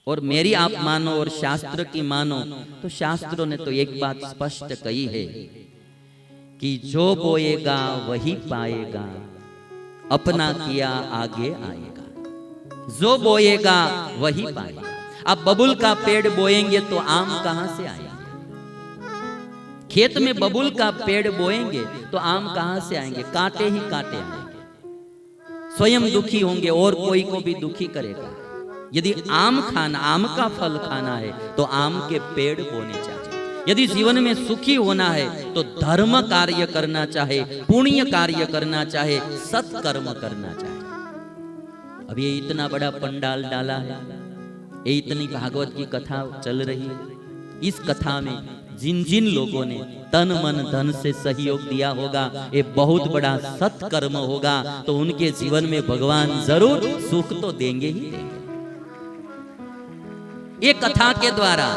और मेरी आप मानो और शास्त्र की मानो तो शास्त्रों ने तो एक बात स्पष्ट कही है कि जो बोएगा वही पाएगा, अपना किया आगे आएगा। जो बोएगा वही पाएगा। अब बबुल का पेड़ बोएंगे तो आम कहां से आएंगे? खेत में बबुल का पेड़ बोएंगे तो आम कहां से आएंगे? कांटे ही कांटे आएंगे। स्वयं दुखी होंगे और कोई को भी दुखी करेगा। यदि आम का फल खाना है तो आम के पेड़ बोने चाहिए। यदि जीवन में सुखी होना है तो धर्म कार्य करना चाहे, पुण्य कार्य करना चाहे, सत्कर्म करना चाहे। अब ये इतना बड़ा पंडाल डाला है, ये इतनी भागवत की कथा चल रही है। इस कथा में जिन जिन लोगों ने तन मन धन से सहयोग दिया होगा, ये बहुत बड़ा सत्कर्म होगा, तो उनके जीवन में भगवान जरूर सुख तो देंगे ही देंगे। ये कथा के द्वारा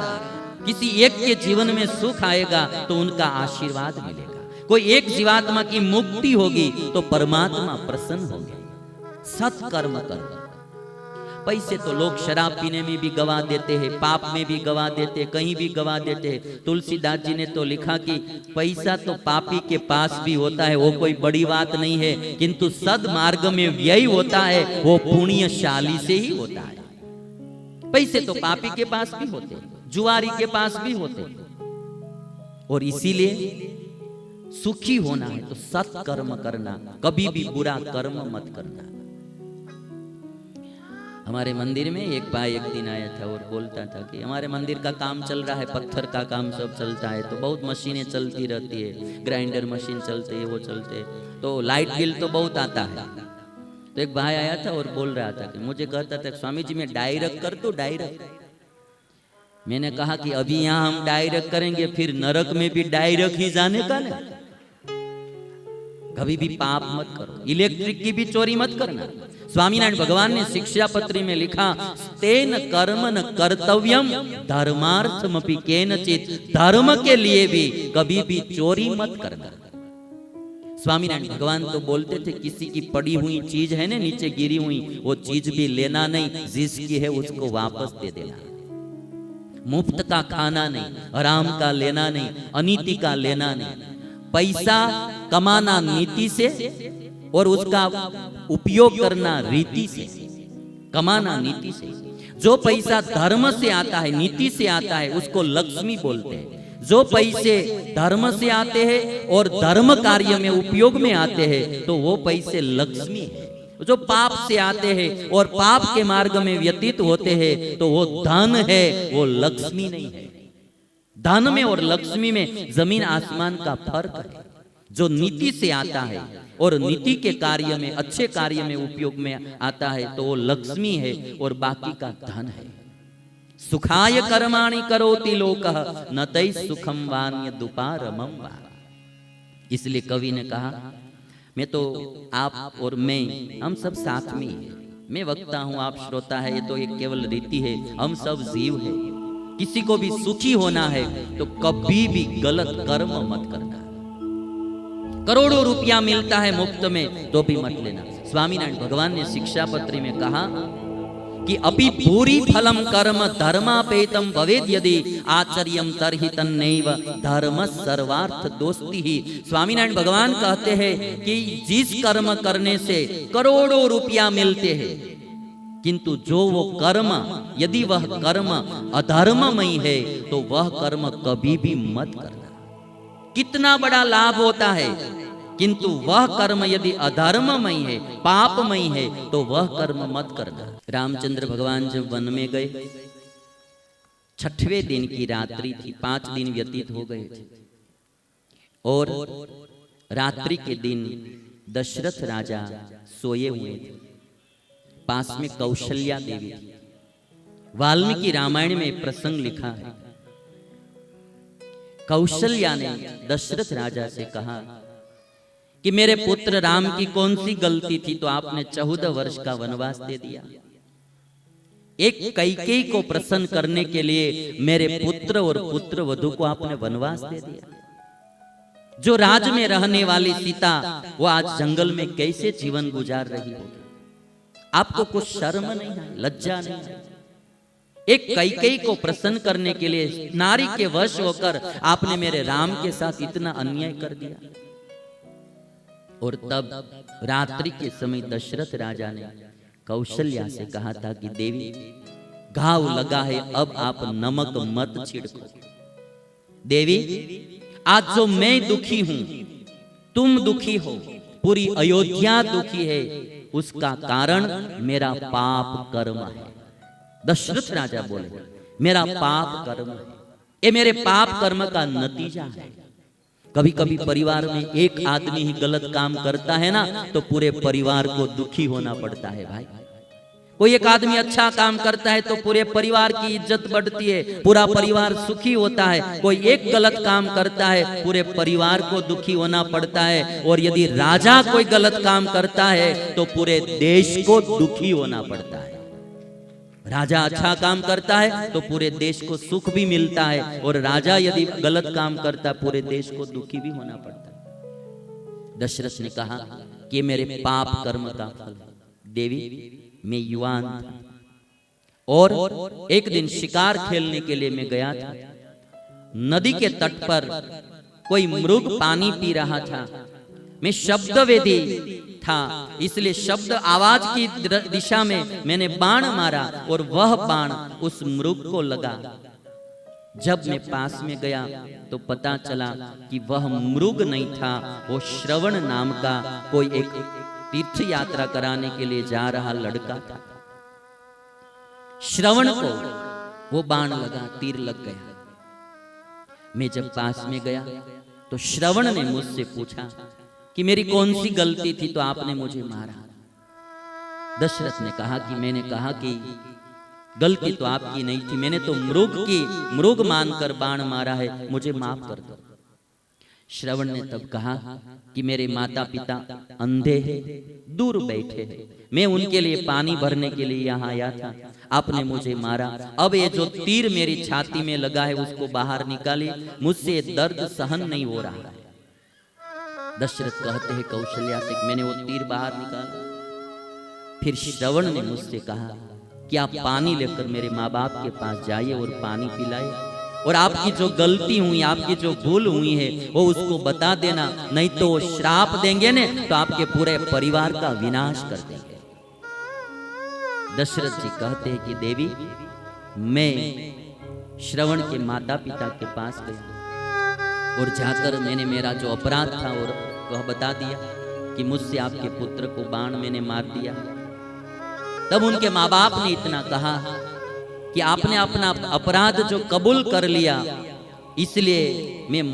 किसी एक के जीवन में सुख आएगा तो उनका आशीर्वाद मिलेगा। कोई एक जीवात्मा की मुक्ति होगी तो परमात्मा प्रसन्न होंगे। सत्कर्म करो। पैसे तो लोग शराब पीने में भी गवा देते हैं, पाप में भी गवा देते हैं, कहीं भी गवा देते हैं। तुलसीदास जी ने तो लिखा कि पैसा तो पापी के पास भी होता है, वो कोई बड़ी बात नहीं है, किंतु सद्मार्ग में व्यय होता है वो पुण्यशाली से ही होता है। पैसे तो पापी के पास भी होते, जुआरी के पास भी होते, और इसीलिए सुखी होना है तो सत्कर्म करना, कभी भी बुरा कर्म मत करना। हमारे मंदिर में एक भाई एक दिन आया था और बोलता था कि हमारे मंदिर का काम चल रहा है, पत्थर का काम सब चलता है, तो बहुत मशीनें चलती रहती है, ग्राइंडर मशीन चलते है, वो चलते है, तो लाइट बिल तो बहुत आता है। तो एक भाई आया था और बोल रहा था कि मुझे कहता था स्वामी जी मैं डायरेक्ट कर दो डायरेक्ट। मैंने कहा कि अभी यहाँ हम डायरेक्ट करेंगे फिर नरक में भी डायरेक्ट ही जाने का ना। कभी भी पाप मत करो, इलेक्ट्रिक की भी चोरी मत करना। स्वामीनारायण भगवान ने शिक्षा पत्री में लिखा तेन कर्मन कर्तव्यम धर्मार्थमपि केनचित, धर्म के लिए भी कभी भी चोरी मत करना। स्वामीनारायण भगवान तो बोलते थे किसी की पड़ी हुई चीज है ना नीचे गिरी हुई, वो चीज भी लेना नहीं, जिसकी है उसको वापस दे देना। मुफ्त का खाना नहीं, हराम का लेना नहीं, अनीति का लेना नहीं। पैसा कमाना नीति से और उसका उपयोग करना रीति से। कमाना नीति से, जो पैसा धर्म से आता है, नीति से आता है, उसको लक्ष्मी बोलते हैं। जो पैसे धर्म से आते हैं और धर्म कार्य में उपयोग में आते हैं तो वो पैसे लक्ष्मी है। जो पाप से आते हैं और पाप के मार्ग में व्यतीत होते हैं तो वो धन है, वो लक्ष्मी नहीं है। धन में और लक्ष्मी में जमीन आसमान का फर्क है। जो नीति से आता है और नीति के कार्य में, अच्छे कार्य में उपयोग में आता है तो वो लक्ष्मी है और बाकी का धन है। सुखाय कर्माणि करोति लोकः न तै सुखम वान्य दुपारमं वा। इसलिए कवि ने कहा मैं तो आप और मैं हम सब साथ में हैं। मैं वक्ता हूँ, आप श्रोता है, ये तो एक केवल रीति है, हम सब जीव है। किसी को भी सुखी होना है तो कभी भी गलत कर्म मत करना। करोड़ों रुपया मिलता है मुफ्त में तो भी मत लेना। स्वामीनारायण भगवान ने शिक्षा पत्री में कहा कि अपि पूरी फलम कर्म धर्मापेतम भवेद यदि आचर्यम तरहि तन्नैव धर्म सर्वार्थ दोस्ती ही। स्वामीनारायण भगवान कहते हैं कि जिस कर्म करने से करोड़ों रुपया मिलते हैं, किंतु जो वो कर्म, यदि वह कर्म अधर्ममय है तो वह कर्म कभी भी मत करना। कितना बड़ा लाभ होता है, किंतु वह कर्म यदि अधर्ममय है, पापमय है तो वह कर्म मत करना। रामचंद्र भगवान जब वन में गए, 6वें दिन की रात्रि थी, 5 दिन व्यतीत हो गए थे और रात्रि के दिन दशरथ राजा सोए हुए थे। पास में कौशल्या देवी थी। वाल्मीकि रामायण में प्रसंग लिखा है। कौशल्या ने दशरथ राजा से कहा कि मेरे पुत्र राम की कौन सी गलती थी तो आपने 14 वर्ष का वनवास दे दिया। एक कैकेयी को प्रसन्न करने के लिए मेरे पुत्र और पुत्र वधू को आपने वनवास दे दिया। जो राज में रहने वाली सीता वो आज जंगल में कैसे जीवन गुजार रही होगी। आपको कुछ शर्म नहीं है, लज्जा नहीं है। एक कैकेयी को प्रसन्न करने के लिए नारी के वश होकर आपने मेरे राम के साथ इतना अन्याय कर दिया। और तब रात्रि के समय दशरथ राजा ने कौशल्या से कहा था कि देवी, घाव लगा है, अब आप नमक मत छिड़को। देवी, आज जो मैं दुखी हूं, तुम दुखी हो, पूरी अयोध्या दुखी है, उसका कारण मेरा पाप कर्म है। दशरथ राजा बोले, मेरा पाप कर्म है, ये मेरे पाप कर्म का नतीजा है। कभी कभी परिवार में एक आदमी ही गलत काम करता है ना, तो पूरे परिवार को दुखी होना पड़ता है भाई। कोई एक आदमी अच्छा काम करता है तो पूरे परिवार की इज्जत बढ़ती है, पूरा परिवार सुखी होता है। कोई एक गलत काम करता है, पूरे परिवार को दुखी होना पड़ता है। और यदि राजा कोई गलत काम करता है तो पूरे देश को दुखी होना पड़ता है। राजा अच्छा काम करता है तो पूरे देश को सुख भी मिलता है, और राजा यदि गलत काम करता है पूरे देश को दुखी भी होना पड़ता है। दशरथ ने कहा कि मेरे पाप कर्म का फल है। देवी, मैं युवान था और एक दिन शिकार खेलने के लिए मैं गया था। नदी के तट पर कोई मृग पानी पी रहा था। मैं शब्दवेदी था, इसलिए शब्द आवाज की दिशा में मैंने बाण मारा और वह बाण उस मृग को लगा। जब मैं पास में गया तो पता चला कि वह मृग नहीं था, वो श्रवण नाम का कोई एक तीर्थ यात्रा कराने के लिए जा रहा लड़का था। श्रवण को वो बाण लगा, तीर लग गया। मैं जब पास में गया तो श्रवण ने मुझसे पूछा कि मेरी कौन सी गलती थी तो आपने मुझे मारा। दशरथ ने कहा कि मैंने कहा कि गलती तो आपकी नहीं थी, मैंने तो मृग मानकर बाण मारा है, मुझे माफ कर दो। श्रवण ने तब कहा कि मेरे माता पिता अंधे हैं, दूर बैठे हैं, मैं उनके लिए पानी भरने के लिए यहाँ आया था, आपने मुझे मारा। अब ये जो तीर मेरी छाती में लगा है उसको बाहर निकालिए, मुझसे दर्द सहन नहीं हो रहा है। दशरथ कहते हैं कौशल्या से, मैंने वो तीर बाहर निकाला। फिर श्रवण ने मुझसे कहा कि आप पानी लेकर मेरे माँ बाप के पास जाइए और पानी पिलाइए, और आपकी जो गलती हुई, आपकी जो भूल हुई है वो उसको बता देना, नहीं तो वो श्राप देंगे ने तो आपके पूरे परिवार का विनाश कर देंगे। दशरथ जी कहते हैं कि देवी, मैं श्रवण के माता पिता के पास गया और जाकर मैंने मेरा जो अपराध था और वह बता दिया कि मुझसे आपके पुत्र को बाण मैंने मार दिया। तब उनके माँ बाप ने इतना कहा कि आपने अपना अपराध जो कबूल कर लिया, इसलिए मैं हम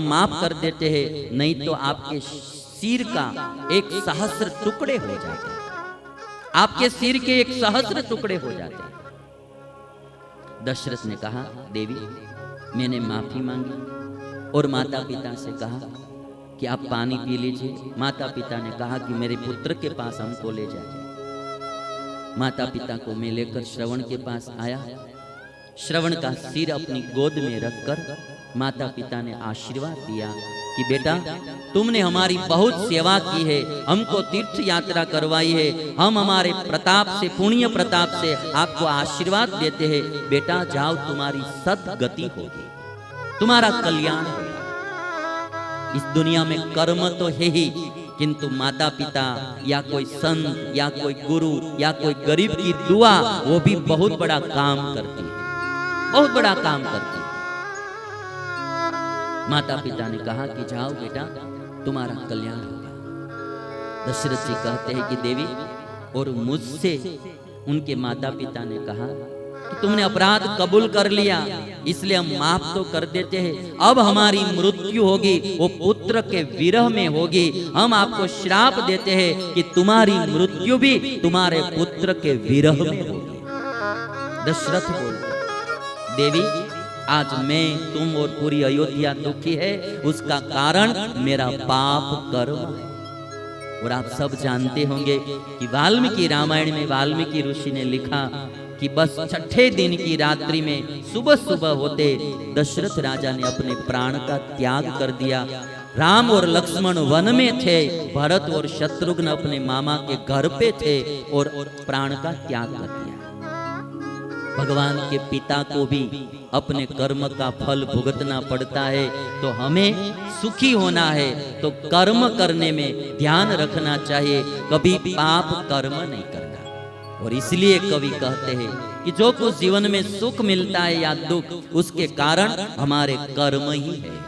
माफ कर देते हैं, नहीं तो आपके सिर का 1 सहस्र टुकड़े हो जाते, आपके सिर के 1 सहस्र टुकड़े हो जाते। दशरथ ने कहा देवी, मैंने माफी मांगी और माता पिता से कहा कि आप पानी पी लीजिए। माता पिता ने कहा कि मेरे पुत्र के पास हमको ले जाइए। माता पिता को मैं लेकर श्रवण के पास आया। श्रवण का सिर अपनी गोद में रखकर माता पिता ने आशीर्वाद दिया कि बेटा, तुमने हमारी बहुत सेवा की है, हमको तीर्थ यात्रा करवाई है, हम हमारे प्रताप से, पुण्य प्रताप से आपको आशीर्वाद देते हैं। बेटा जाओ, तुम्हारी सद्गति होगी, तुम्हारा कल्याण होगा। इस दुनिया में कर्म तो है ही, किंतु माता पिता या कोई संत या कोई गुरु या कोई गरीब की दुआ वो भी बहुत बड़ा काम करती है, बहुत बड़ा काम करती है। माता पिता ने कहा कि जाओ बेटा, तुम्हारा कल्याण होगा। दशरथ जी कहते हैं कि देवी, और मुझसे उनके माता पिता ने कहा कि तुमने अपराध कबूल कर लिया, इसलिए हम माफ तो कर देते हैं, अब हमारी मृत्यु होगी वो पुत्र के विरह में होगी। हम आपको श्राप देते हैं कि तुम्हारी मृत्यु भी तुम्हारे पुत्र के विरह में होगी। दशरथ बोलते, देवी, आज मैं, तुम और पूरी अयोध्या दुखी है, उसका कारण मेरा पाप कर्म है। और आप सब जानते होंगे कि वाल्मीकि रामायण में वाल्मीकि ऋषि ने लिखा कि बस 6ठे दिन की रात्रि में सुबह सुबह होते दशरथ राजा ने अपने प्राण का त्याग कर दिया। राम और लक्ष्मण वन में थे, भरत और शत्रुघ्न अपने मामा के घर पे थे और प्राण का त्याग कर दिया। भगवान के पिता को भी अपने कर्म का फल भुगतना पड़ता है। तो हमें सुखी होना है तो कर्म करने में ध्यान रखना चाहिए, कभी पाप कर्म नहीं करना। और इसलिए कवि कहते हैं कि जो कुछ जीवन में सुख मिलता है या दुख, उसके कारण हमारे कर्म ही है।